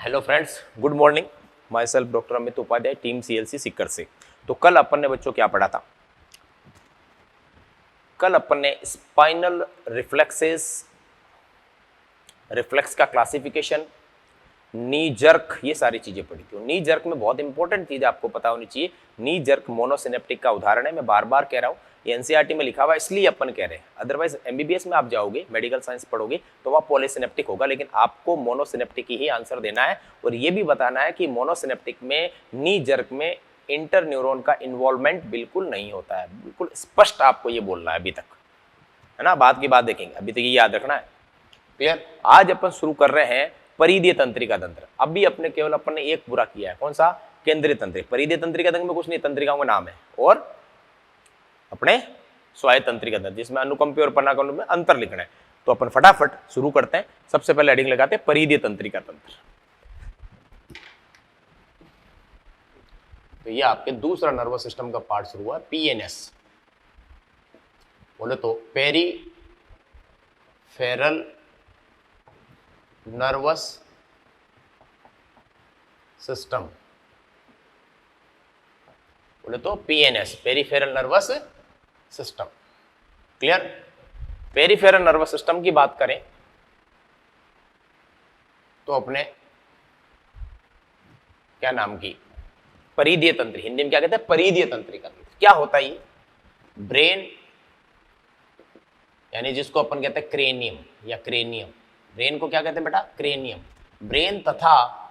Hello friends, good morning. Myself doctor Amit Upadhyay, team CLC Sikar से। तो कल अपन ने बच्चों क्या पढ़ा था? कल अपन ने स्पाइनल रिफ्लेक्सेस, रिफ्लेक्स का क्लासिफिकेशन, नी जर्क, ये सारी चीजें पढ़ी थी। नी जर्क में बहुत इंपॉर्टेंट चीज आपको पता होनी चाहिए। नी जर्क मोनोसिनेप्टिक का उदाहरण है। मैं बार बार कह रहा हूँ, ये एनसीईआरटी में लिखा हुआ है इसलिए अपन कह रहे हैं। अदरवाइज एमबीबीएस में आप जाओगे, मेडिकल साइंस पढ़ोगे तो वहाँ पॉलीसिनेप्टिक होगा, लेकिन आपको मोनोसिनेप्टिक ही आंसर देना है। और ये भी बताना है कि मोनोसिनेप्टिक में, नी जर्क में इंटर न्यूरॉन का इन्वॉल्वमेंट बिल्कुल नहीं होता है। बिल्कुल स्पष्ट आपको ये बोलना है अभी तक, है ना। बात की बात देखेंगे, अभी तक ये याद रखना है। क्लियर? आज अपन शुरू कर रहे हैं परिधीय तंत्रिका तंत्र। अभी अपने केवल अपन ने एक पूरा किया है, कौन सा? केंद्रीय तंत्रिका। परिधीय तंत्रिका तंत्र में कुछ नहीं, तंत्रिकाओं का नाम है। और अपने स्वायत्त तंत्रिका तंत्र, जिसमें अनुकंपी और परानुकंपी में अंतर लिखना है। तो अपन फटाफट शुरू करते हैं। सबसे पहले हेडिंग लगाते हैं परिधीय तंत्रिका तंत्र। तो ये आपके दूसरा नर्वस सिस्टम का पार्ट शुरू हुआ, पीएनएस। बोले तो पेरीफेरल नर्वस सिस्टम, बोले तो PNS, peripheral nervous system. Clear? Peripheral nervous system की बात करें तो अपने क्या नाम की, परिधीय तंत्र, हिंदी में क्या कहते हैं? परिधीय तंत्रिका तंत्र। क्या होता है ये? ब्रेन, यानी जिसको अपन कहते हैं क्रेनियम या क्रेनियम। ब्रेन को क्या कहते हैं बेटा? क्रेनियम। ब्रेन तथा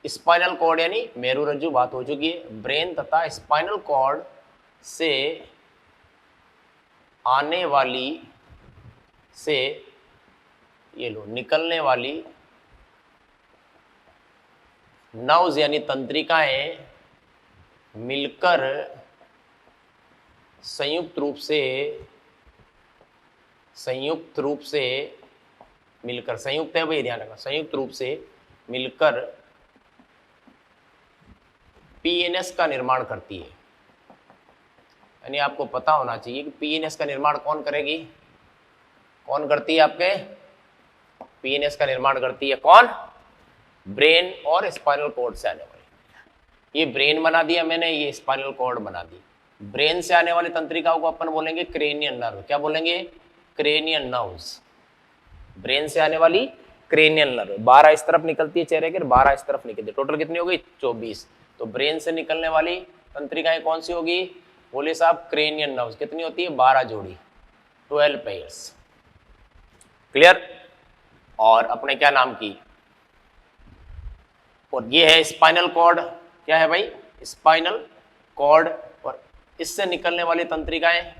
स्पाइनल कॉर्ड, यानी मेरुरज्जु, बात हो चुकी है। ब्रेन तथा स्पाइनल कॉर्ड से आने वाली, से ये लो निकलने वाली नर्व्स यानी तंत्रिकाएं मिलकर संयुक्त रूप से मिलकर, संयुक्त है भाई, ध्यान रखना, संयुक्त रूप से मिलकर पीएनएस का निर्माण करती है। यानी आपको पता होना चाहिए कि पीएनएस का निर्माण कौन करेगी? कौन करती है? आपके पीएनएस का निर्माण करती है कौन? ब्रेन और स्पाइनल कॉर्ड से आने वाली। ये ब्रेन बना दिया मैंने, ये स्पाइनल कॉर्ड बना दी। ब्रेन से आने वाली तंत्रिकाओं को अपन बोलेंगे क्रेनियन नर्व। क्या बोलेंगे? Cranium nerves. ब्रेन से आने वाली क्रेनियल नर्व 12 इस तरफ निकलती है चेहरे के, 12 इस तरफ निकलती है। टोटल कितनी हो गई? 24। तो ब्रेन से निकलने वाली तंत्रिकाएं कौन सी होगी? बोले साहब क्रेनियल नर्व्स। कितनी होती है? 12 जोड़ी, 12 पेयर्स। क्लियर? और अपने क्या नाम की, और ये है स्पाइनल कॉर्ड। क्या है भाई? Spinal cord. और इससे निकलने वाली तंत्रिकाएं,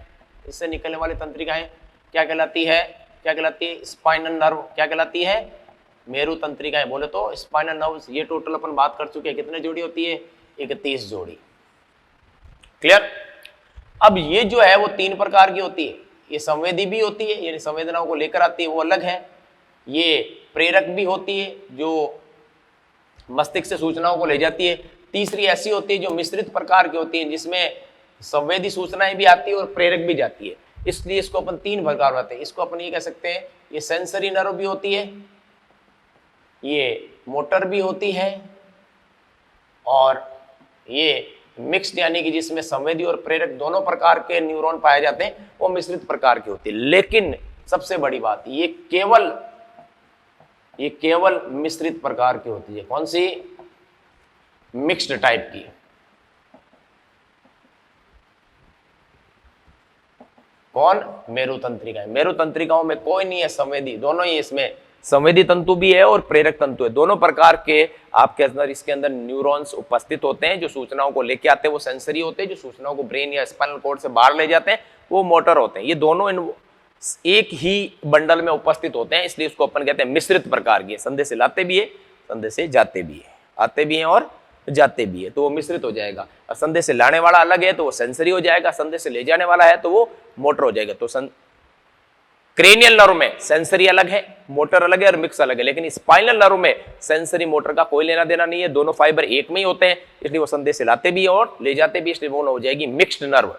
इससे निकलने वाली तंत्रिकाएं क्या कहलाती है? क्या कहलाती है? Spinal nerve. क्या कहलाती है? मेरु तंत्रिकाएं। बोले तो स्पाइनल नर्व्स। ये टोटल अपन बात कर चुके हैं, कितने जोड़ी होती है? 31 जोड़ी। क्लियर? अब ये जो है वो 3 प्रकार की होती है। ये संवेदी भी होती है, यानी संवेदनाओं को लेकर आती है, वो अलग है। ये प्रेरक भी होती है, जो मस्तिष्क से सूचनाओं को ले जाती है। तीसरी ऐसी होती है जो मिश्रित प्रकार की होती है, जिसमें संवेदी सूचनाएं भी आती है और प्रेरक भी जाती है। इसलिए इसको अपन 3 प्रकार होते हैं। इसको अपन ये कह सकते हैं, ये सेंसरी नर्व भी होती है, ये मोटर भी होती है, और ये मिक्स्ड, यानी कि जिसमें संवेदी और प्रेरक दोनों प्रकार के न्यूरॉन पाए जाते हैं, वो मिश्रित प्रकार की होती है। लेकिन सबसे बड़ी बात, ये केवल मिश्रित प्रकार की होती है। कौन सी? मिक्स्ड टाइप की। कौन? मेरु तंत्रिकाएं। मेरु तंत्रिकाओं में कोई नहीं है संवेदी, दोनों ही इसमें संवेदी तंतु भी है और प्रेरक तंतु है। दोनों प्रकार के आपके अंदर, इसके अंदर न्यूरॉन्स उपस्थित होते हैं, जो सूचनाओं को लेके आते हैं वो सेंसरी होते हैं, जो सूचनाओं को ब्रेन या स्पाइनल कॉर्ड से बाहर ले जाते हैं वो मोटर होते हैं। ये दोनों एक ही बंडल में उपस्थित होते हैं, इसलिए इसको अपन कहते हैं मिश्रित प्रकार की। संदेश लाते भी है, संदेश जाते भी है, आते भी हैं और जाते भी है, तो वो मिश्रित हो जाएगा। और संदेश से लाने वाला अलग है तो वो सेंसरी हो जाएगा, संदेश से ले जाने वाला है तो वो मोटर हो जाएगा। तो क्रेनियल नर्व में सेंसरी अलग है, मोटर अलग है और मिक्स अलग है। लेकिन स्पाइनल नर्व में सेंसरी मोटर का कोई लेना देना नहीं है, दोनों फाइबर एक में ही होते हैं, इसलिए वो संदेश लाते भी और ले जाते भी, इसलिए वो हो जाएगी मिक्स्ड नर्व।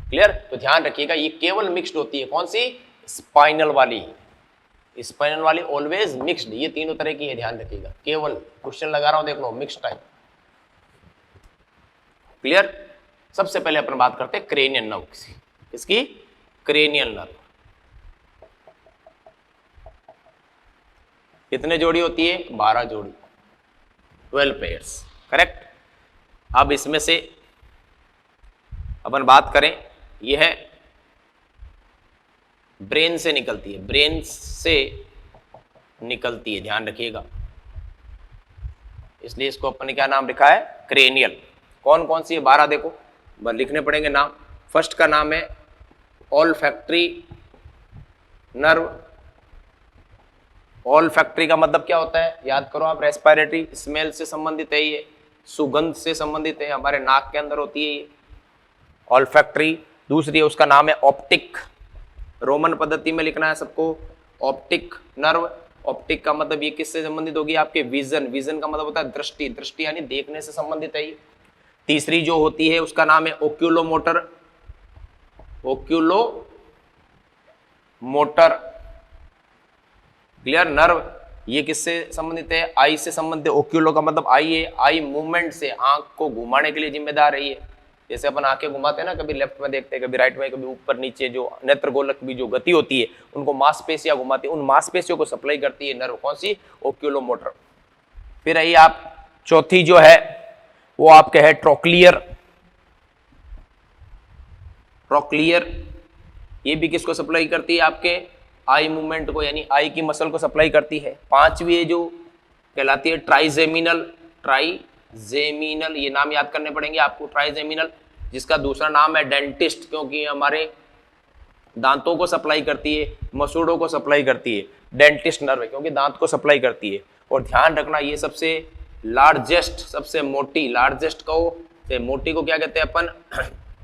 क्लियर? तो ध्यान रखिएगा, ये केवल मिक्स्ड होती है। कौन सी? स्पाइनल वाली। स्पाइनल वाली ऑलवेज मिक्स्ड, ये तीनों तरह की है, ध्यान रखिएगा। केवल क्वेश्चन लगा रहा हूं, देख लो, मिक्स्ड टाइप। क्लियर। सबसे पहले अपन बात करते हैं क्रेनियल नर्व की। किसकी? Cranial nerve. कितने जोड़ी होती है? 12 जोड़ी, 12 पेयर्स, करेक्ट। अब इसमें से अपन बात करें, यह है ब्रेन से निकलती है, ब्रेन से निकलती है, ध्यान रखिएगा। इसलिए इसको अपन ने क्या नाम लिखा है? क्रेनियल। कौन कौन सी है? 12 देखो, लिखने पड़ेंगे नाम। फर्स्ट का नाम है ऑल्फैक्टरी नर्व। ऑल्फैक्टरी का मतलब क्या होता है? याद करो आप, रेस्पिरेटरी, स्मेल से संबंधित है ये, सुगंध से संबंधित है, हमारे नाक के अंदर होती है ये ऑल्फैक्टरी। दूसरी है, उसका नाम है ऑप्टिक। रोमन पद्धति में लिखना है सबको, ऑप्टिक नर्व। ऑप्टिक का मतलब ये किससे संबंधित होगी? आपके विजन। विजन का मतलब होता है दृष्टि, दृष्टि यानी देखने से संबंधित है ये। तीसरी जो होती है उसका नाम है ओक्यूलोमोटर। ओक्यूलो मोटर, क्लियर। नर्व ये किससे संबंधित है? आई से संबंधित है। ओक्यूलो का मतलब आई है, आई मूवमेंट से, आंख को घुमाने के लिए जिम्मेदार है ये। जैसे अपन आंखें घुमाते हैं ना, कभी लेफ्ट में देखते हैं, कभी राइट में, कभी ऊपर नीचे, जो नेत्र गोलक की जो गति होती है उनको मांसपेशियां घुमाती है, उन मांसपेशियों को सप्लाई करती है नर्व। कौन सी? ओक्यूलो मोटर। फिर आइए आप, चौथी जो है वो आपके है ट्रोक्लियर। ट्रोक्लियर ये भी किसको सप्लाई करती है? आपके आई मूवमेंट को, यानी आई की मसल को सप्लाई करती है। पांचवी है जो कहलाती है ट्राइजेमिनल। ट्राइजेमिनल, ये नाम याद करने पड़ेंगे आपको, ट्राइजेमिनल, जिसका दूसरा नाम है डेंटिस्ट, क्योंकि हमारे दांतों को सप्लाई करती है, मसूड़ों को सप्लाई करती है। डेंटिस्ट नर्व है क्योंकि दांत को सप्लाई करती है। और ध्यान रखना, ये सबसे लार्जेस्ट, सबसे मोटी, लार्जेस्ट को, मोटी को क्या कहते हैं अपन?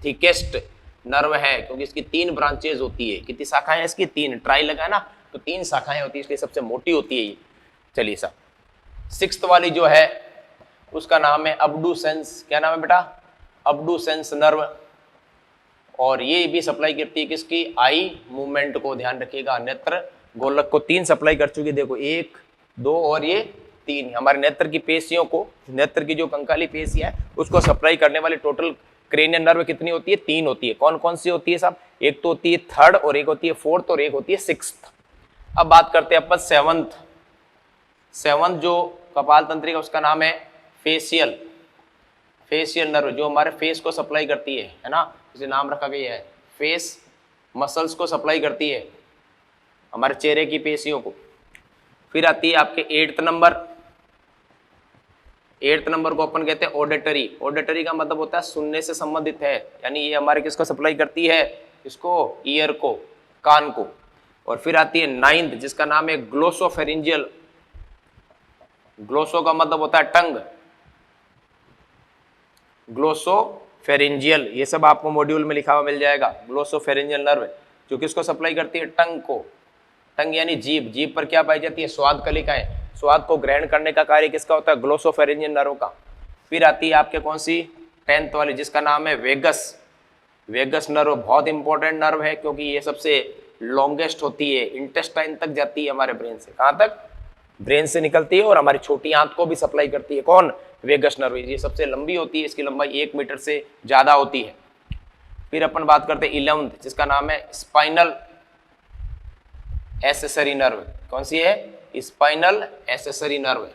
थिकेस्ट नर्व है, क्योंकि इसकी 3 ब्रांचेज होती है। कितनी शाखाएं हैं इसकी? 3। ट्राई लगा है ना, तो 3 शाखाएं होती है, इसलिए सबसे मोटी होती है ये। चलिए साहब, 6th वाली जो है उसका नाम है अब्डुसेंस। क्या नाम है बेटा? अब्डुसेंस नर्व। और ये भी सप्लाई करती है किसकी? आई मूवमेंट को, ध्यान रखिएगा। नेत्र गोलक को 3 सप्लाई कर चुकी है, देखो 1, 2 और ये 3। हमारे नेत्र की पेशियों को, नेत्र की जो कंकाली पेशियां है उसको सप्लाई करने वाली टोटल क्रेनियल नर्व कितनी होती है? 3 होती है। कौन कौन सी होती है साहब? एक तो होती है 3rd, और एक होती है 4th, और एक होती है 6th। अब बात करते हैं अपन 7th। 7th जो कपाल तंत्रिका, उसका नाम है फेशियल। फेशियल नर्व, जो हमारे फेस को सप्लाई करती है ना, इसे नाम रखा गया है। फेस मसल्स को सप्लाई करती है, हमारे चेहरे की पेशियों को। फिर आती है आपके 8th नंबर। 8th नंबर को अपन कहते हैं ऑडिटरी। ऑडिटरी का मतलब होता है सुनने से संबंधित है, यानी ये हमारे किसको सप्लाई करती है? इसको, ईयर को, कान को। और फिर आती है 9th, जिसका नाम है ग्लोसोफेरिंजियल। ग्लोसो का मतलब होता है टंग, ग्लोसोफेरिंजियल, ये सब आपको मॉड्यूल में लिखा हुआ मिल जाएगा। ग्लोसोफेरिंजियल नर्व जो किसको सप्लाई करती है? टंग को। टंग यानी जीभ। जीभ पर क्या पाई जाती है? स्वाद कलिकाएं। स्वाद को ग्रहण करने का कार्य किसका होता है? ग्लोसोफेरिंजियल नर्व का। फिर आती है आपके कौन सी? 10th वाली, जिसका नाम है वेगस। वेगस नर्व बहुत इंपॉर्टेंट नर्व है, क्योंकि ये सबसे लॉन्गेस्ट होती है, इंटेस्टाइन तक जाती है हमारे ब्रेन से। कहां तक? ब्रेन से निकलती है, और हमारी छोटी आंत को भी सप्लाई करती है। कौन? Vagus nerve. ये सबसे लंबी होती है, इसकी लंबाई 1 मीटर से ज्यादा होती है। फिर अपन बात करते हैं 11th, जिसका नाम है स्पाइनल एसेसरी नर्व। कौन सी है? Spinal accessory nerve.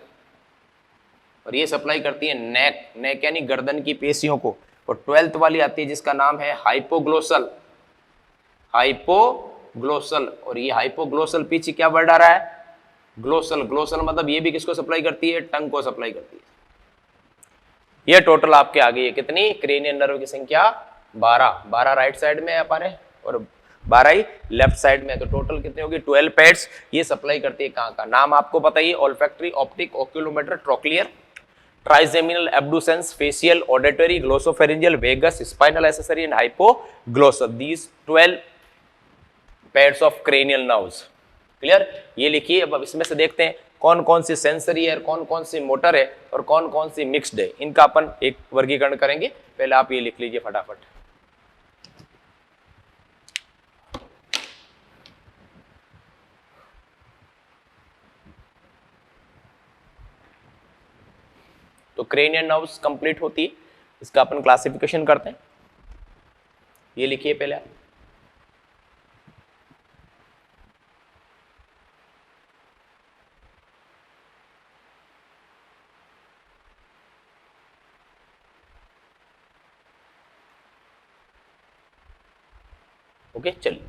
और ये सप्लाई करती है नेक, नेक यानी गर्दन की पेशियों को। और 12th वाली आती है, जिसका नाम है हाइपोग्लोसल। हाइपोग्लोसल, और ये हाइपोग्लोसल पीछे क्या वर्ड आ रहा है? ग्लोसल। ग्लोसल मतलब ये भी किसको सप्लाई करती है? टंग को सप्लाई करती है। ये टोटल आपके आ गई है कितनी? क्रेनियल नर्व की संख्या 12। 12 राइट साइड में है हमारे, और 12 ही लेफ्ट साइड में है। तो टोटल कितनी होगी? 12 पेड्स। ये सप्लाई करती है कहाँ का? नाम आपको बताइए, olfactory, optic, oculomotor, trochlear, trigeminal, abducens, facial, auditory, glossopharyngeal, vagus, spinal accessory and hypoglossal. These 12 pairs of cranial nerves. Clear? ये लिखिए। अब इसमें से देखते हैं कौन कौन सी सेंसरी है, कौन कौन सी मोटर है, और कौन कौन सी मिक्स्ड है। इनका अपन एक वर्गीकरण करेंगे। पहले आप ये लिख लीजिए फटाफट। तो क्रेनियल नर्व्स कंप्लीट होती है, इसका अपन क्लासिफिकेशन करते हैं। ये लिखिए पहले आप। ओके चलिए,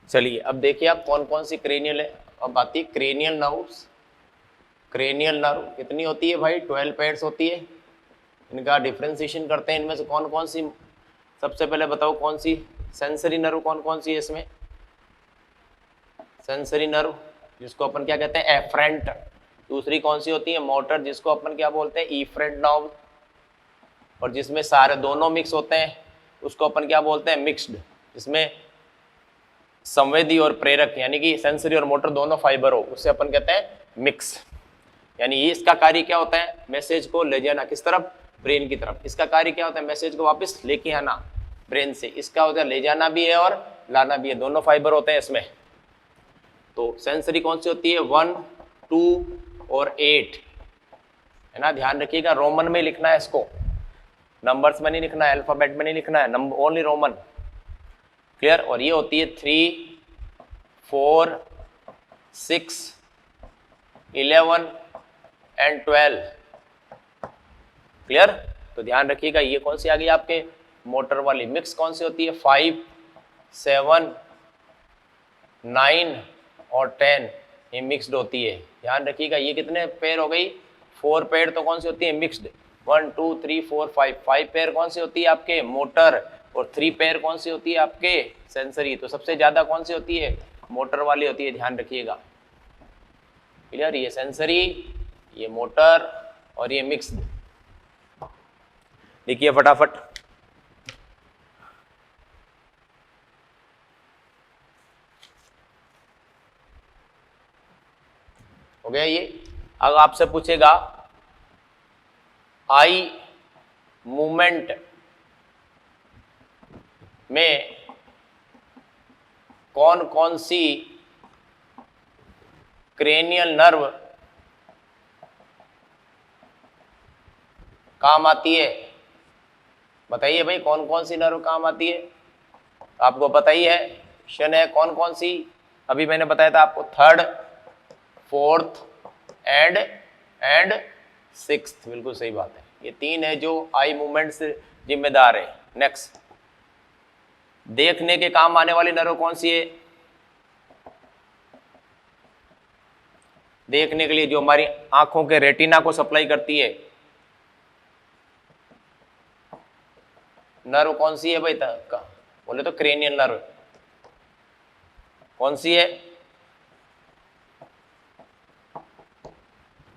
चलिए अब देखिए आप कौन कौन सी क्रेनियल है। अब आती है क्रेनियल नर्व्स। क्रेनियल नर्व कितनी होती है भाई? 12 पेयर्स होती है। इनका डिफ्रेंसिएशन करते हैं, इनमें से कौन कौन सी, सबसे पहले बताओ कौन सी सेंसरी नर्व कौन कौन सी है इसमें? सेंसरी नर्व जिसको अपन क्या कहते हैं? एफरेंट। दूसरी कौन सी होती है? मोटर, जिसको अपन क्या बोलते हैं? Efferent nerve. और जिसमें सारे दोनों मिक्स होते हैं उसको अपन क्या बोलते हैं? मिक्स्ड। जिसमें संवेदी और प्रेरक यानी कि सेंसरी और मोटर दोनों फाइबर हो, उससे अपन कहते हैं मिक्स। यानी ये इसका कार्य क्या होता है? मैसेज को ले जाना किस तरफ? ब्रेन की तरफ। इसका कार्य क्या होता है? मैसेज को वापस लेके आना ब्रेन से। इसका होता है ले जाना भी है और लाना भी है, दोनों फाइबर होते हैं इसमें। तो सेंसरी कौन सी होती है? 1, 2 और 8 है ना। ध्यान रखिएगा, रोमन में लिखना है इसको, नंबर्स में नहीं लिखना है, अल्फाबेट में नहीं लिखना है, नंबर ओनली रोमन। क्लियर? और ये होती है 3, 4, 6, 11 एंड 12। क्लियर? तो ध्यान रखिएगा, ये कौन सी आ गई आपके? मोटर वाली। मिक्स कौन सी होती है? 5, 7, 9 और 10 ये मिक्स्ड होती है। ध्यान रखिएगा, ये कितने पेयर हो गई? 4 पेयर तो कौन सी होती है? मिक्स्ड। 1, 2, 3, 4, 5 पेयर कौन सी होती है आपके? मोटर। और 3 पेयर कौन सी होती है आपके? सेंसरी। तो सबसे ज्यादा कौन सी होती है? मोटर वाली होती है, ध्यान रखिएगा। क्लियर? ये सेंसरी, ये मोटर और ये मिक्स्ड। देखिए फटाफट, हो गया ये। अगर आपसे पूछेगा आई मूवमेंट में कौन कौन सी क्रेनियल नर्व काम आती है? बताइए भाई, कौन कौन सी नर्व काम आती है? आपको पता ही है, क्वेश्चन है कौन कौन सी। अभी मैंने बताया था आपको 3rd, 4th एंड 6th। बिल्कुल सही बात है, ये 3 है जो आई मूवमेंट से जिम्मेदार है। नेक्स्ट, देखने के काम आने वाली नर्व कौन सी है? देखने के लिए जो हमारी आंखों के रेटिना को सप्लाई करती है, नर्व कौन सी है भाई? बोले तो क्रेनियल नर्व। कौन सी है?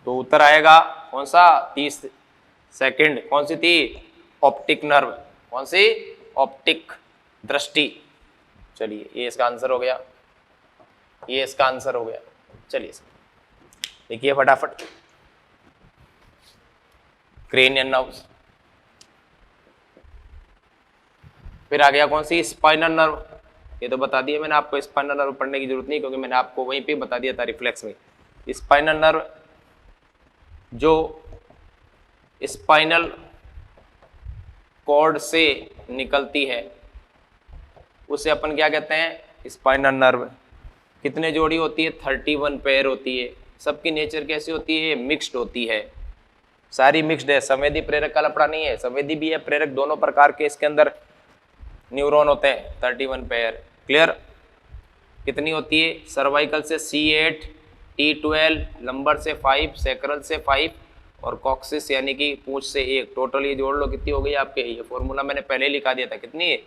तो उत्तर आएगा कौन सा? 30 सेकंड। कौन सी थी? Optic nerve. कौन सी? ऑप्टिक, दृष्टि। चलिए ये इसका आंसर हो गया, ये इसका आंसर हो गया। चलिए देखिए फटाफट, क्रेनियल नर्व्स। फिर आ गया कौन सी? Spinal nerve. ये तो बता दिया मैंने आपको, स्पाइनल नर्व पढ़ने की जरूरत नहीं क्योंकि मैंने आपको वहीं पे बता दिया था रिफ्लेक्स में। स्पाइनल नर्व जो स्पाइनल कॉर्ड से निकलती है उसे अपन क्या कहते हैं? Spinal nerve. कितने जोड़ी होती है? 31 पेयर होती है। सबकी नेचर कैसी होती है? मिक्स्ड होती है, सारी मिक्स्ड है। संवेदी प्रेरक का लफड़ा नहीं है, संवेदी भी है, प्रेरक दोनों प्रकार के इसके अंदर न्यूरॉन होते हैं 31 पेयर। क्लियर? कितनी होती है? सर्वाइकल से C8, T12, लंबर से 5, सैक्रल से 5 और कॉक्सिस यानी कि पूंछ से 1। टोटल ये जोड़ लो कितनी हो गई आपके? ये फॉर्मूला मैंने पहले ही लिखा दिया था। कितनी है?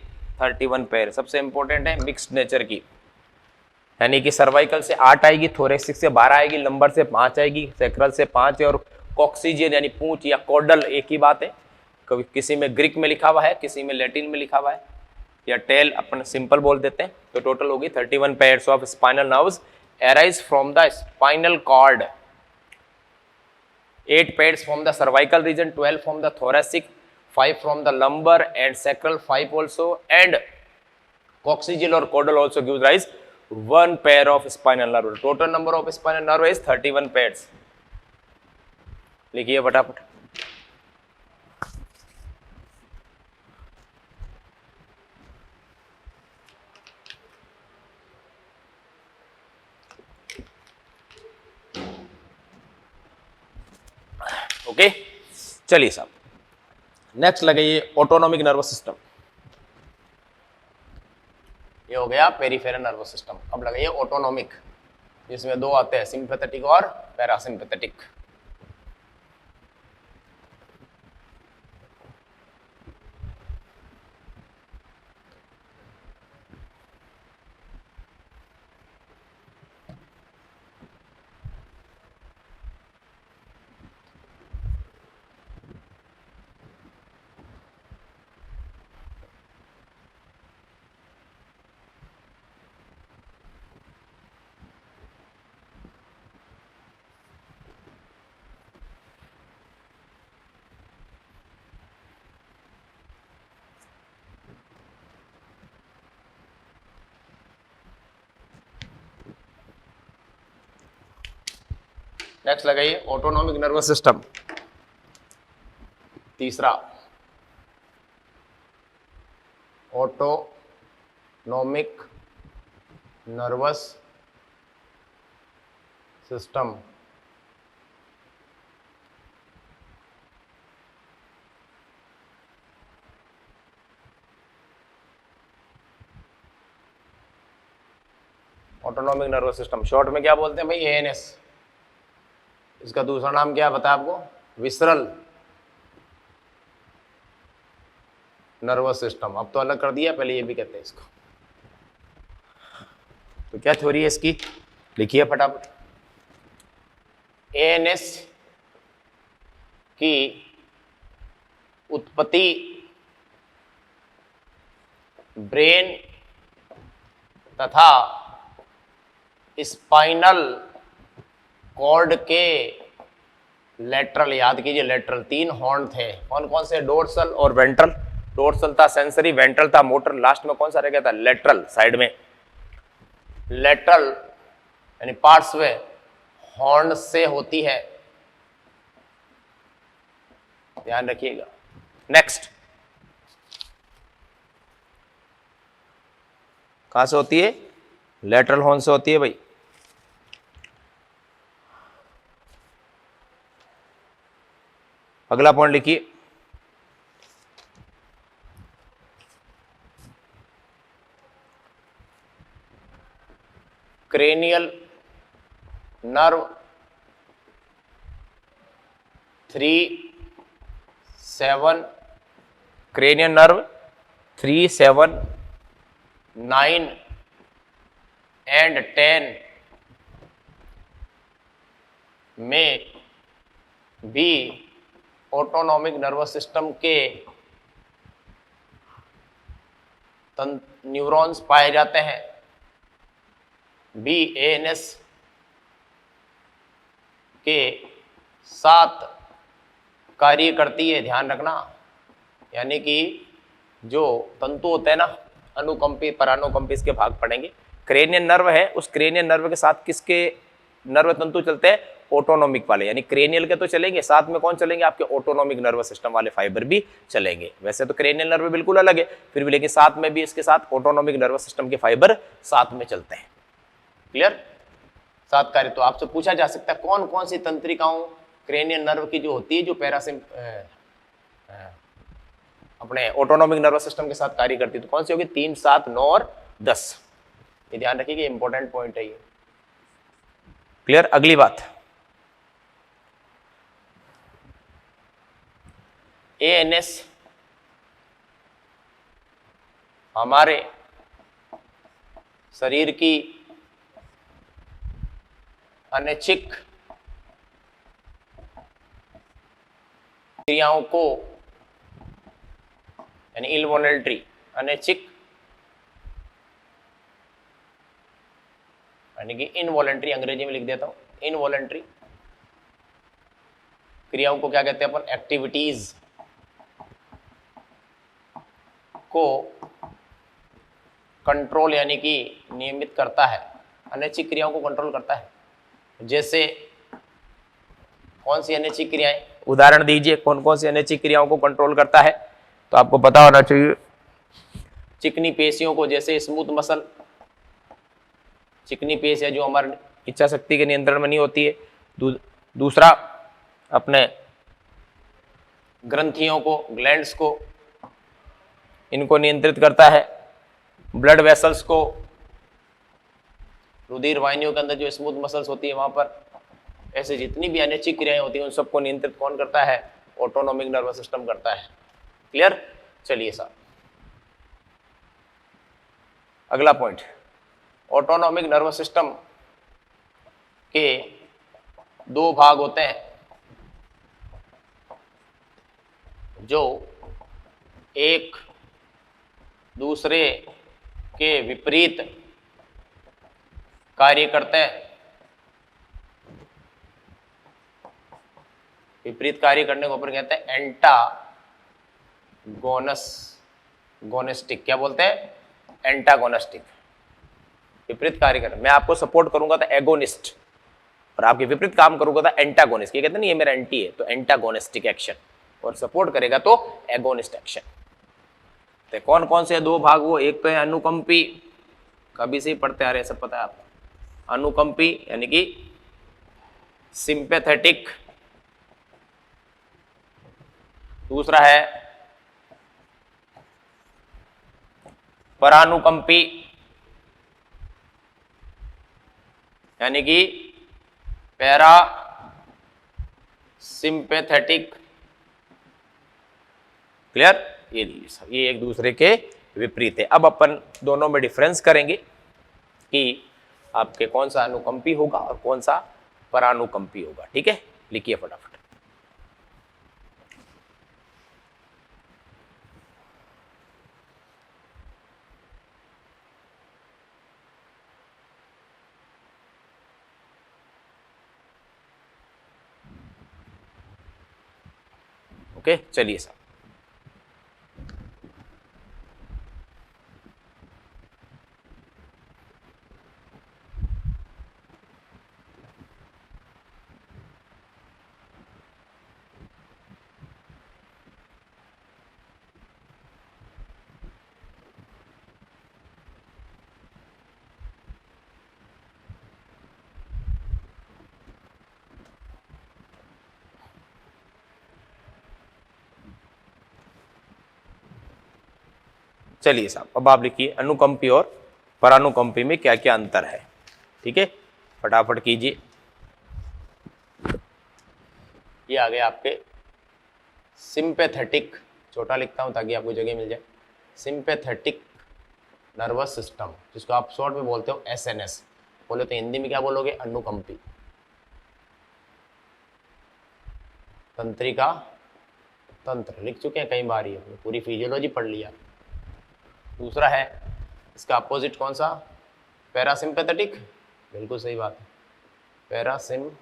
31 पेयर। सबसे इंपॉर्टेंट है मिक्स्ड नेचर की, यानी कि सर्वाइकल से 8 आएगी, थोरेसिक से 12 आएगी, लंबर से 5 आएगी, सैक्रल से 5 है और कॉक्सिजियन यानी पूंछ या कॉर्डल एक ही बात है। कभी किसी में ग्रीक में लिखा हुआ है, किसी में लैटिन में लिखा हुआ है, या टेल अपन सिंपल बोल देते हैं। तो टोटल होगी 31 pairs of spinal nerves arise from the spinal cord, 8 pairs from the cervical region, 12 from the thoracic, 5 from the lumbar and sacral, 5 also, and coccygeal or caudal also gives rise 1 pair of spinal nerve. Total number of spinal nerve is 31 pairs. लिखिए फटाफट। Okay, चलिए साहब next लगाइए autonomic nervous system. ये हो गया peripheral nervous system. अब लगाइए ऑटोनॉमिक, जिसमें दो आते हैं, सिंपैथेटिक और पैरासिम्पैथेटिक। नेक्स्ट लगाइए ऑटोनॉमिक नर्वस सिस्टम। तीसरा autonomic nervous system. Autonomic nervous system short में क्या बोलते हैं भाई? ANS। इसका दूसरा नाम क्या पता है आपको? Visceral nervous system. अब तो अलग कर दिया, पहले ये भी कहते हैं इसको। तो क्या थ्योरी है इसकी? लिखिए फटाफट। ANS की उत्पत्ति ब्रेन तथा स्पाइनल कॉर्ड के लेटरल, याद कीजिए लेटरल, 3 हॉर्न थे। कौन कौन से? डोर्सल और वेंट्रल। डोर्सल था सेंसरी, वेंट्रल था मोटर, लास्ट में कौन सा रह गया था? लेटरल, साइड में। लेटरल यानी पार्श्व हॉर्न से होती है, ध्यान रखिएगा। नेक्स्ट, कहां से होती है? लेटरल हॉर्न से होती है भाई। अगला पॉइंट लिखिए, cranial nerve 3-7, cranial nerve 3, 7, 9 and 10 में भी ऑटोनॉमिक नर्वस सिस्टम के न्यूरॉन्स पाए जाते हैं। ANS के साथ कार्य करती है, ध्यान रखना। यानी कि जो तंतु होते हैं ना, अनुकंपी परानुकंपी, इसके भाग पड़ेंगे। क्रेनियल नर्व है, उस क्रेनियल नर्व के साथ किसके नर्व तंतु चलते हैं? ऑटोनॉमिक वाले, यानी क्रेनियल के तो चलेंगे, साथ में कौन चलेंगे? आपके ऑटोनॉमिक नर्वस सिस्टम वाले फाइबर भी चलेंगे। वैसे तो क्रेनियल नर्व बिल्कुल अलग है, फिर भी लेकिन साथ में भी इसके साथ ऑटोनॉमिक नर्वस सिस्टम के फाइबर साथ में चलते हैं। क्लियर? साथ कार्य। तो आपसे पूछा जा सकता है कौन कौन सी तंत्रिकाओं क्रेनियल नर्व की जो होती है, जो अपने ऑटोनॉमिक नर्वस सिस्टम के साथ कार्य करती है। तो कौन सी होगी? 3, 7, 9 और 10। ये ध्यान रखिए, इंपॉर्टेंट पॉइंट है ये। क्लियर? अगली बात, एएनएस हमारे शरीर की अनैच्छिक क्रियाओं को, यानी इनवॉलंटरी, अनैच्छिक यानी कि इनवॉलंटरी, अंग्रेजी में लिख देता हूं, इनवॉलंटरी क्रियाओं को क्या कहते हैं अपन? एक्टिविटीज को कंट्रोल यानी कि नियमित करता है, अनैच्छिक क्रियाओं को कंट्रोल करता है। जैसे कौन सी अनैच्छिक क्रियाएं? उदाहरण दीजिए, कौन कौन सी अनैच्छिक क्रियाओं को कंट्रोल करता है? तो आपको पता होना चाहिए, चिकनी पेशियों को, जैसे स्मूथ मसल, चिकनी पेशियां जो हमारी इच्छा शक्ति के नियंत्रण में नहीं होती है। दूसरा, अपने ग्रंथियों को, ग्लैंड्स को, इनको नियंत्रित करता है। ब्लड वेसल्स को, रुधिर वाहिनियों के अंदर जो स्मूथ मसल्स होती है वहां पर, ऐसे जितनी भी अनैच्छिक क्रियाएं होती हैं उन सबको नियंत्रित कौन करता है? ऑटोनॉमिक नर्वस सिस्टम करता है। क्लियर? चलिए साहब, अगला पॉइंट, ऑटोनॉमिक नर्वस सिस्टम के 2 भाग होते हैं जो एक दूसरे के विपरीत कार्य करते हैं। विपरीत कार्य करने को ऊपर कहते हैं गोनिस्टिक। क्या बोलते हैं? एंटागोनिस्टिक। विपरीत कार्य कर, मैं आपको सपोर्ट करूंगा तो एगोनिस्ट, और आपके विपरीत काम करूंगा तो एंटागोनिस्ट। ये कहते हैं ना, ये मेरा एंटी है, तो एंटागोनिस्टिक एक्शन, और सपोर्ट करेगा तो एगोनिस्ट एक्शन। तो कौन कौन से 2 भाग? वो एक तो है अनुकंपी, कभी से ही पढ़ते आ रहे हैं, सब पता है आपको। अनुकंपी यानी कि सिंपैथेटिक। दूसरा है परानुकंपी यानी कि पैरा सिंपैथेटिक। क्लियर? ये एक दूसरे के विपरीत है। अब अपन दोनों में डिफरेंस करेंगे कि आपके कौन सा अनुकंपी होगा और कौन सा परानुकंपी होगा। ठीक है, लिखिए फटाफट। ओके, चलिए साहब, चलिए साहब, अब आप लिखिए अनुकंपी और परानुकंपी में क्या क्या अंतर है। ठीक है, फटाफट कीजिए। ये आ गए आपके सिंपैथेटिक, छोटा लिखता हूं ताकि आपको जगह मिल जाए, सिंपैथेटिक नर्वस सिस्टम, जिसको आप शॉर्ट में बोलते हो एसएनएस। बोले तो हिंदी में क्या बोलोगे? अनुकंपी। तंत्रिका तंत्र लिख चुके हैं कई बार, ये पूरी फिजियोलॉजी पढ़ लिया। दूसरा है इसका अपोजिट कौन सा? पैरासिम्पैथेटिक। बिल्कुल सही बात है, पैरासिम्पैथेटिक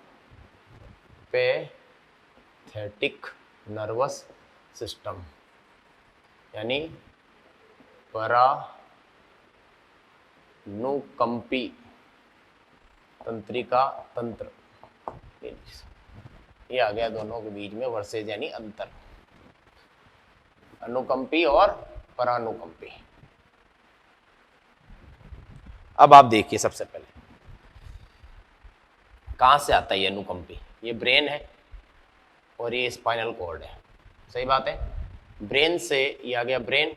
नर्वस सिस्टम यानी परानुकंपी तंत्रिका तंत्र। ये आ गया दोनों के बीच में वर्सेज यानी अंतर, अनुकंपी और परानुकंपी। अब आप देखिए, सबसे पहले कहां से आता है ये अनुकंपी? ये ब्रेन है और ये स्पाइनल कॉर्ड है। सही बात है, ब्रेन से, ये आ गया ब्रेन,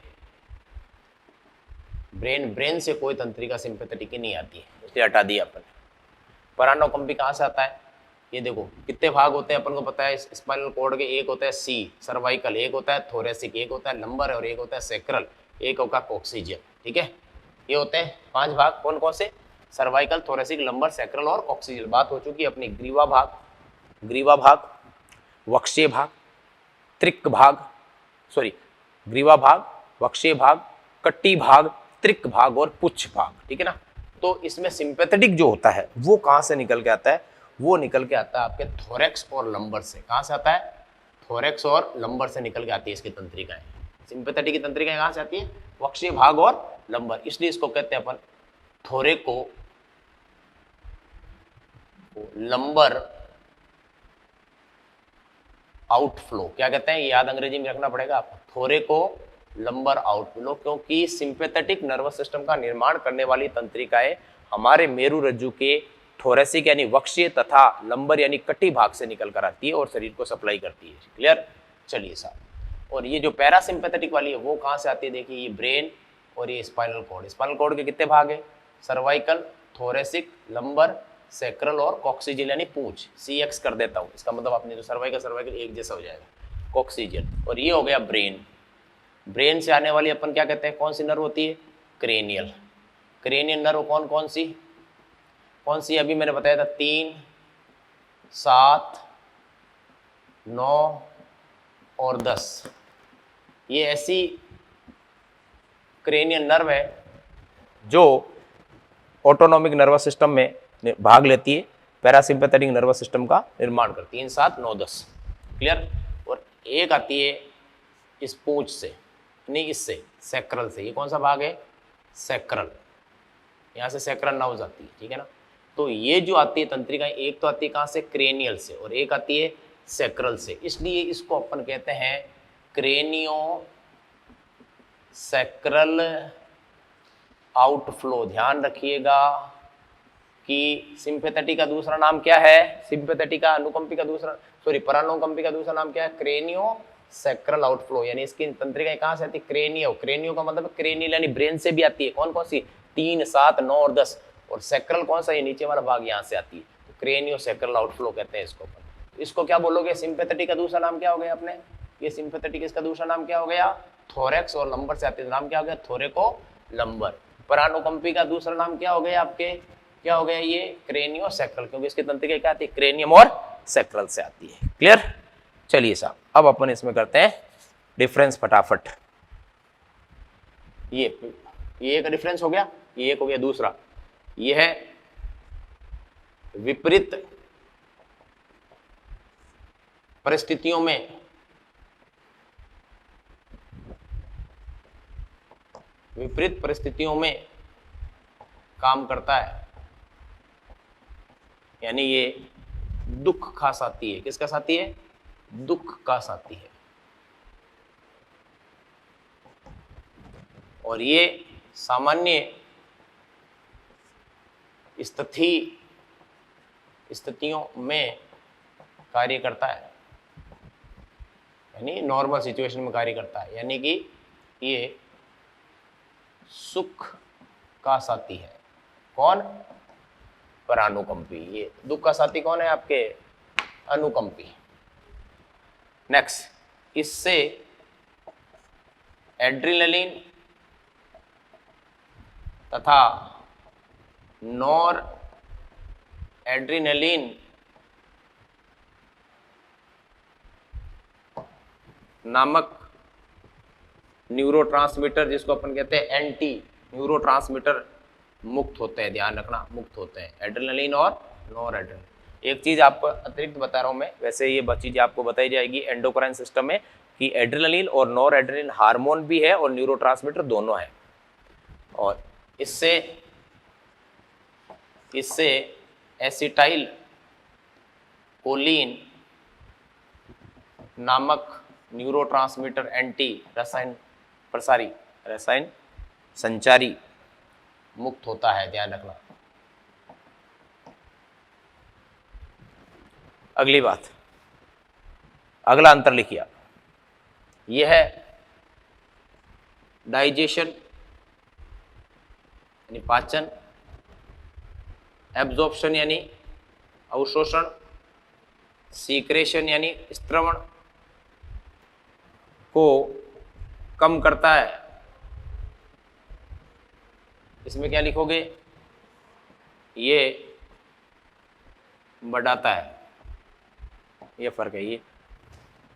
ब्रेन से कोई तंत्रिका सिंपैथेटिक ही नहीं आती है, इसलिए हटा दिया अपन। परान्नोकंपी कहाँ से आता है, ये देखो कितने भाग होते हैं अपन को पता है स्पाइनल कॉर्ड के। एक होता है सी सर्वाइकल, एक होता है थोरेसिक, एक होता है लंबर और एक होता है सैक्रल, एक होगा कॉक्सिजियल। ठीक है, ये होते हैं 5 भाग। कौन कौन से, सर्वाइकल, थोरेसिक, लंबर, सैक्रल और कॉक्सिजियल। बात हो चुकी है अपनी ग्रीवा भाग, ग्रीवा भाग, वक्षीय भाग, त्रिक भाग, सॉरी ग्रीवा भाग, वक्षीय भाग, कट्टी भाग, त्रिक भाग और पुच्छ भाग। ठीक है ना। तो इसमें सिंपैथेटिक जो होता है वो कहाँ से निकल के आता है, वो निकल के आता है आपके थोरेक्स और लंबर से। कहाँ से आता है, थोरेक्स और लंबर से निकल के आती है इसकी तंत्रिकाएं। सिंपैथेटिक की तंत्रिकाएं कहाँ से आती है, वक्षीय भाग और लंबर, इसलिए इसको कहते हैं अपन थोरेको लंबर आउटफ्लो। क्या कहते हैं, याद अंग्रेजी में रखना पड़ेगा आपको, थोरेको लंबर आउटफ्लो, क्योंकि सिंपैथेटिक नर्वस सिस्टम का निर्माण करने वाली तंत्रिकाएं हमारे मेरु रज्जु के थोरेसिक यानी वक्षीय तथा लंबर यानी कटी भाग से निकल कर आती है और शरीर को सप्लाई करती है। क्लियर, चलिए साहब। और ये जो पैरासिम्पैथेटिक वाली है वो कहाँ से आती है, देखिए ये ब्रेन और ये स्पाइनल कॉर्ड। स्पाइनल कॉर्ड के कितने भाग है, सर्वाइकल, थोरेसिक, लंबर, सैक्रल और कॉक्सिजियल यानी पूंछ। CX कर देता हूँ, इसका मतलब आपने जो सर्वाइकल एक जैसा हो जाएगा, कॉक्सिजियल। और ये हो गया ब्रेन। ब्रेन से आने वाली अपन क्या कहते हैं, कौन सी नर्व होती है, क्रेनियल। क्रेनियल नर्व कौन सी अभी मैंने बताया था 3, 7, 9 और 10। ये ऐसी क्रेनियल नर्व है जो ऑटोनॉमिक नर्वस सिस्टम में भाग लेती है, पैरासिम्पैथेटिक नर्वस सिस्टम का निर्माण करती है। 3, 7, 9, 10। क्लियर। और एक आती है इस पूंछ से, नहीं इससे, सैक्रल से। ये कौन सा भाग है, सैक्रल, यहाँ से सैक्रल नर्व्स आती है। ठीक है ना। तो ये जो आती है तंत्रिका, एक तो आती है कहाँ से, क्रेनियल से, और एक आती है सैक्रल से, इसलिए इसको अपन कहते हैं क्रेनियो सैक्रल आउटफ्लो। ध्यान रखिएगा कि सिंपैथेटिक का दूसरा नाम क्या है, सिंपैथेटिक का अनुकंपी का दूसरा, सॉरी परानुकंपी का दूसरा नाम क्या है, क्रेनियो सैक्रल आउटफ्लो। यानी इसकी तंत्रिकाएं कहाँ से आती है, क्रेनियो। क्रेनियो का मतलब क्रेनियल यानी ब्रेन से भी आती है। कौन सी, 3, 7, 9 और 10। और सैक्रल कौन सा, ये नीचे वाला भाग यहाँ से आती है। तो क्रेनियो सैक्रल आउटफ्लो कहते हैं इसको। इसको क्या बोलोगे, सिंपैथेटिक का दूसरा नाम क्या हो गया अपने, ये सिंपैथेटिक, इसका दूसरा नाम क्या हो गया, थोरेक्स और लंबर से आते हैं, नाम क्या हो गया, थोरेको लंबर। परानुकंपी का दूसरा नाम क्या हो गया आपके, क्या हो गया, ये क्रेनियो सैक्रल, क्योंकि इसकी तंत्रिका क्या आती है, क्रेनियम और सैक्रल से आती है। क्लियर। चलिए साहब, अब अपन इसमें करते हैं डिफरेंस फटाफट। ये एक डिफरेंस हो गया, ये एक हो गया। दूसरा ये है विपरीत परिस्थितियों में काम करता है, यानी ये दुख का साथी है। किसका साथी है, दुख का साथी है। और ये सामान्य स्थितियों में कार्य करता है, यानी नॉर्मल सिचुएशन में कार्य करता है, यानी कि ये सुख का साथी है। कौन, परानुकंपी। ये दुख का साथी कौन है आपके, अनुकंपी। नेक्स्ट, इससे एड्रिनलिन तथा नॉर एड्रिनलिन नामक न्यूरोट्रांसमीटर, जिसको अपन कहते हैं एंटी न्यूरोट्रांसमीटर, मुक्त होते हैं। ध्यान रखना, मुक्त होते हैं, एड्रेनलिन और नॉर एड्रेनलिन। एक चीज आपको अतिरिक्त बता रहा हूं मैं, वैसे ये चीज आपको बताई जाएगी एंडोक्राइन सिस्टम में, कि एड्रेनलिन और नॉर एड्रेनलिन हार्मोन भी है और न्यूरोट्रांसमीटर दोनों है। और इससे एसिटाइल कोलिन नामक न्यूरोट्रांसमीटर एंटी रसायन संचारी मुक्त होता है। ध्यान रखना। अगली बात, अगला अंतर लिखिए। यह है डाइजेशन यानी पाचन, एब्जॉर्प्शन यानी अवशोषण, सीक्रेशन यानी स्त्रवण को कम करता है। इसमें क्या लिखोगे? ये बढ़ाता है। ये फर्क है। ये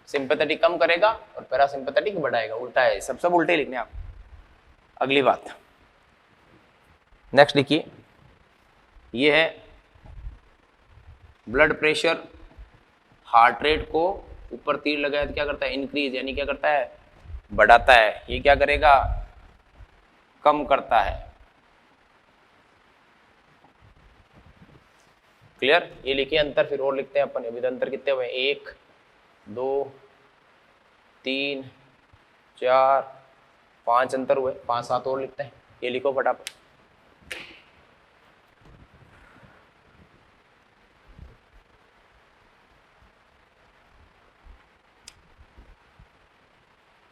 सिंपैथेटिक कम करेगा और पैरासिम्पैथेटिक बढ़ाएगा। उल्टा है, सब उल्टे लिखने आप। अगली बात नेक्स्ट लिखिए, ये है ब्लड प्रेशर। हार्ट रेट को ऊपर तीर लगाया तो क्या करता है? इंक्रीज यानी क्या करता है? बढ़ाता है। ये क्या करेगा? कम करता है। क्लियर? ये लिखिए अंतर, फिर और लिखते हैं अपन। अभी अंतर कितने हुए? 1 2 3 4 5 अंतर हुए। 5 7 और लिखते हैं। ये लिखो फटाफट।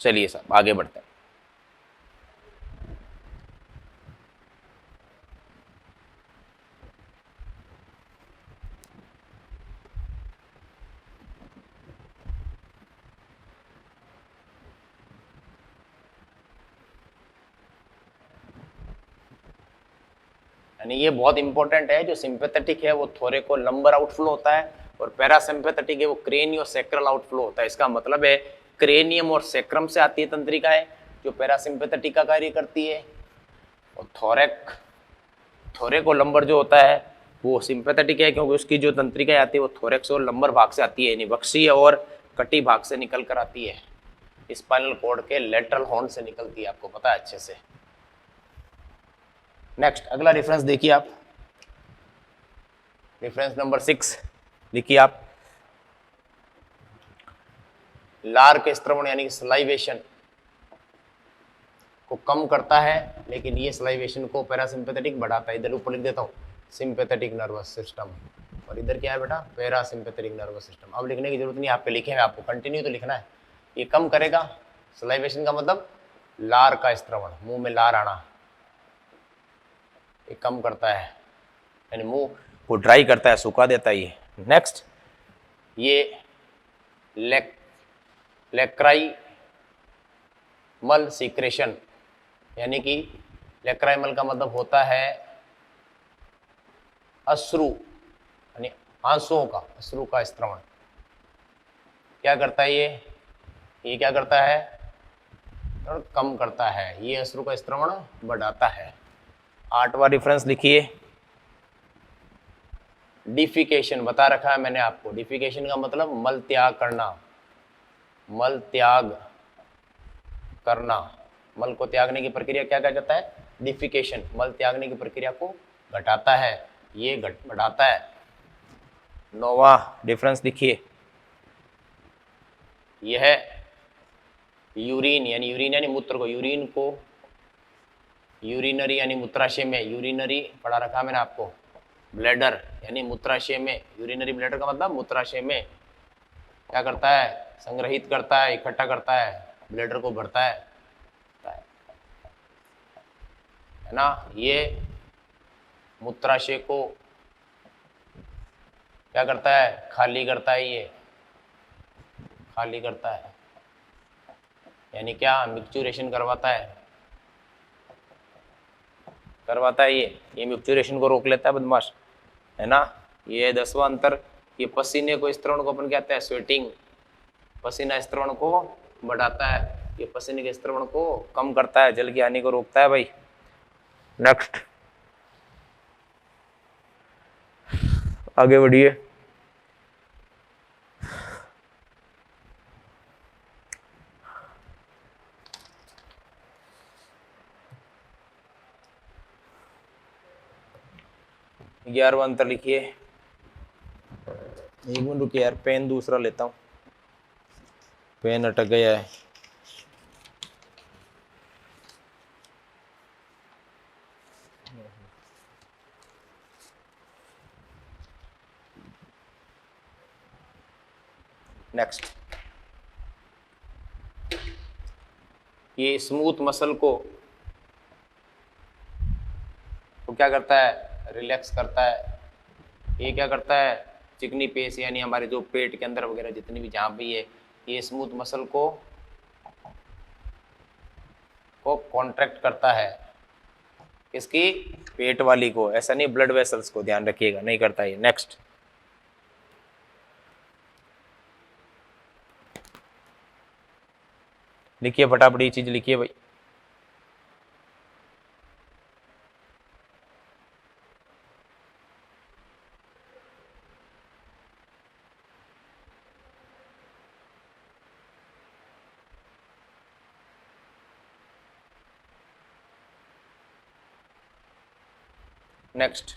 चलिए साहब आगे बढ़ते हैं। यानी ये बहुत इंपॉर्टेंट है। जो सिंपैथेटिक है वो थोरेको लंबर आउटफ्लो होता है और पैरासिम्पैथेटिक है वो क्रेनियो सैक्रल आउटफ्लो होता है। इसका मतलब है क्रेनियम और सैक्रम से आती है तंत्रिकाएं जो पैरासिम्पैथेटिक का कार्य करती है, और थोरेको लंबर जो होता है वो सिंपैथेटिक है क्योंकि उसकी जो तंत्रिकाएं आती है वो थोरेक्स और लंबर भाग से आती है, यानी वक्षीय और कटी भाग से निकल कर आती है। स्पाइनल कॉर्ड के लेटरल हॉर्न से निकलती है, आपको पता है अच्छे से। नेक्स्ट अगला रेफरेंस देखिए आप, रेफरेंस नंबर 6 लिखिए आप। लार के स्त्रवण यानी कि सलाइवेशन को कम करता है, लेकिन ये सलाइवेशन को पैरासिम्पैथेटिक बढ़ाता है। इधर ऊपर लिख देता हूँ सिंपैथेटिक नर्वस सिस्टम, और इधर क्या है बेटा? Parasympathetic nervous system. अब लिखने की जरूरत नहीं, आप पे लिखे हैं, आपको कंटिन्यू तो लिखना है। ये कम करेगा सलाइवेशन का मतलब लार का स्त्रवण, मुंह में लार आना, ये कम करता है, यानी मुंह को ड्राई करता है, सुखा देता है ये। नेक्स्ट ये लेक्राई मल सीक्रेशन, यानी कि लेक्राइमल का मतलब होता है अश्रु, यानी आंसुओं का, अश्रु का स्त्रवण। क्या करता है ये क्या करता है? और कम करता है। ये अश्रु का स्त्रवण बढ़ाता है। 8वां रेफरेंस लिखिए, डिफिकेशन बता रखा है मैंने आपको। डिफिकेशन का मतलब मल त्याग करना, मल त्याग करना। मल को त्यागने की प्रक्रिया क्या कहा जाता है? डिफिकेशन। मल त्यागने की प्रक्रिया को घटाता है, ये बढ़ाता है। 9वां डिफरेंस लिखिए, यह है यूरिन यानी मूत्र को, यूरिन को यूरिनरी यानी मूत्राशय में, यूरिनरी पढ़ा रखा मैंने आपको। ब्लैडर यानी मूत्राशय में, यूरिनरी ब्लैडर का मतलब मूत्राशय में क्या करता है? संग्रहित करता है, इकट्ठा करता है, ब्लैडर को भरता है ना। ये मूत्राशय को क्या करता है? खाली करता है। ये खाली करता है, यानी क्या? मिक्चुरेशन करवाता है ये मिक्चुरेशन को रोक लेता है बदमाश, है ना। ये 10वां अंतर, ये पसीने को, स्त्रवण को अपन कहते हैं स्वेटिंग। पसीना स्त्रवण को बढ़ाता है, ये पसीने के स्त्रवण को कम करता है, जल की हानि को रोकता है भाई। नेक्स्ट आगे बढ़िए। ग्यारहवां अंतर लिखिए। एक मिनट रुकिए यार, पेन दूसरा लेता हूँ, पेन अटक गया है। नेक्स्ट ये स्मूथ मसल को क्या करता है, रिलैक्स करता है। ये क्या करता है, चिकनी पेश यानी हमारे जो पेट के अंदर वगैरह जितनी भी जहाँ भी है, ये स्मूथ मसल को कॉन्ट्रैक्ट करता है। इसकी पेट वाली को, ऐसा नहीं ब्लड वेसल्स को, ध्यान रखिएगा, नहीं करता ये। नेक्स्ट लिखिए फटाफट, ये चीज लिखिए भाई। नेक्स्ट,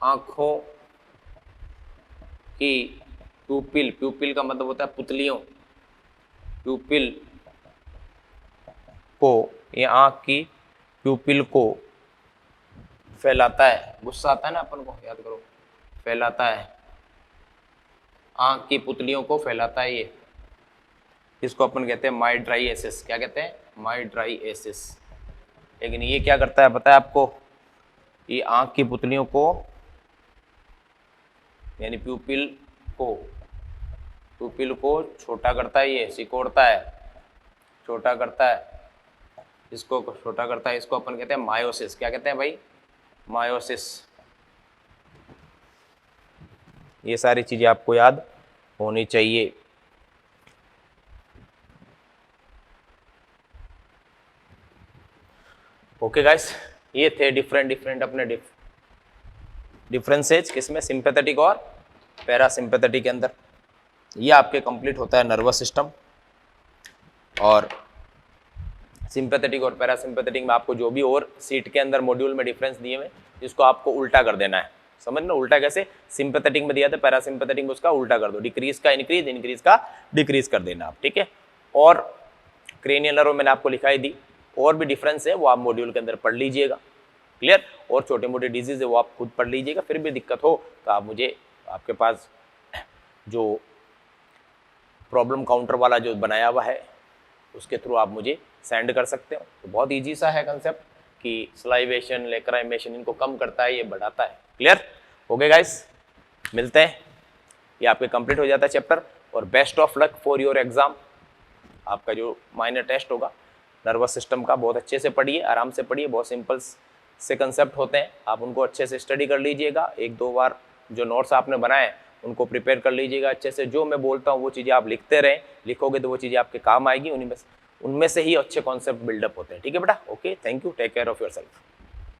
आंखों की प्यूपिल, प्यूपिल का मतलब होता है पुतलियों, प्यूपिल को, ये आंख की प्यूपिल को फैलाता है। गुस्सा आता है ना अपन को, याद करो, फैलाता है, आंख की पुतलियों को फैलाता है ये। इसको अपन कहते हैं माइड्राइएसिस। क्या कहते हैं, माइड्राइएसिस। लेकिन ये क्या करता है पता है आपको, ये आंख की पुतलियों को यानी प्यूपिल को छोटा करता है, ये सिकोड़ता है, छोटा करता है, इसको छोटा करता है। इसको अपन कहते हैं मायोसिस। क्या कहते हैं भाई, मायोसिस। ये सारी चीजें आपको याद होनी चाहिए। ओके गाइस, ये थे डिफरेंट अपने डिफरेंसेज किसमें, सिंपैथेटिक और पैरासिम्पैथेटिक के अंदर। ये आपके कंप्लीट होता है नर्वस सिस्टम। और सिंपैथेटिक और पैरासिम्पैथेटिक में आपको जो भी और सीट के अंदर मॉड्यूल में डिफरेंस दिए हुए, इसको आपको उल्टा कर देना है। समझ ना, उल्टा कैसे, सिंपैथेटिक में दिया था, पैरासिम्पैथेटिक में उसका उल्टा कर दो, डिक्रीज का इंक्रीज, इंक्रीज का डिक्रीज कर देना आप, ठीक है। और क्रेनियल नर्व मैंने आपको लिखाई दी, और भी डिफरेंस है वो आप मॉड्यूल के अंदर पढ़ लीजिएगा, क्लियर। और छोटे मोटे डिजीज है वो आप खुद पढ़ लीजिएगा। फिर भी दिक्कत हो तो आप मुझे, आपके पास जो प्रॉब्लम काउंटर वाला जो बनाया हुआ है उसके थ्रू आप मुझे सेंड कर सकते हो। तो बहुत ईजी सा है कंसेप्ट कि सलाइवेशन, लेक्राइमेशन इनको कम करता है, ये बढ़ाता है, क्लियर हो गए गाइस। मिलते हैं, ये आपके कंप्लीट हो जाता है चैप्टर। और best of luck for your exam. आपका जो माइनर टेस्ट होगा नर्वस सिस्टम का, बहुत अच्छे से पढ़िए, आराम से पढ़िए, बहुत सिंपल से कंसेप्ट होते हैं, आप उनको अच्छे से स्टडी कर लीजिएगा। एक दो बार जो नोट्स आपने बनाए उनको प्रिपेयर कर लीजिएगा अच्छे से। जो मैं बोलता हूँ वो चीज़ें आप लिखते रहें, लिखोगे तो वो चीज़ें आपके काम आएगी, उनमें से ही अच्छे कॉन्सेप्ट बिल्डअप होते हैं, ठीक है बेटा। Okay, thank you, take care of yourself.